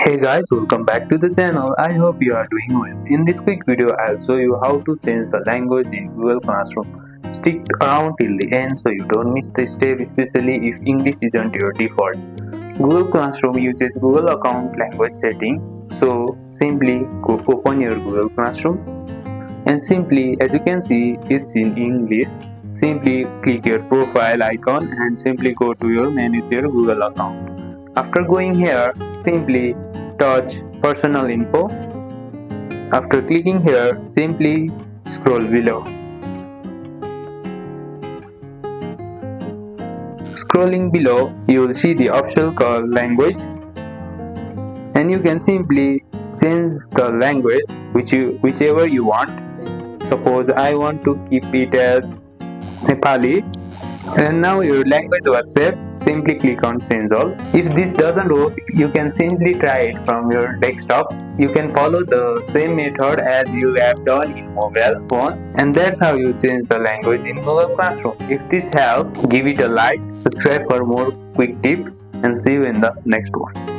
Hey guys, welcome back to the channel. I hope you are doing well. In this quick video, I'll show you how to change the language in Google Classroom. Stick around till the end so you don't miss the step, especially if English isn't your default. Google Classroom uses Google account language setting. So simply open your Google Classroom and simply, as you can see, it's in English. Simply click your profile icon and simply go to your manage your Google account. After going here, simply touch personal info. After clicking here, simply scroll below. Scrolling below, you will see the option called language, and you can simply change the language whichever you want. Suppose I want to keep it as Nepali. And now your language was saved. Simply click on change all. If this doesn't work, you can simply try it from your desktop. You can follow the same method as you have done in mobile phone, and that's how you change the language in Google Classroom. If this helped, give it a like, subscribe for more quick tips, and see you in the next one.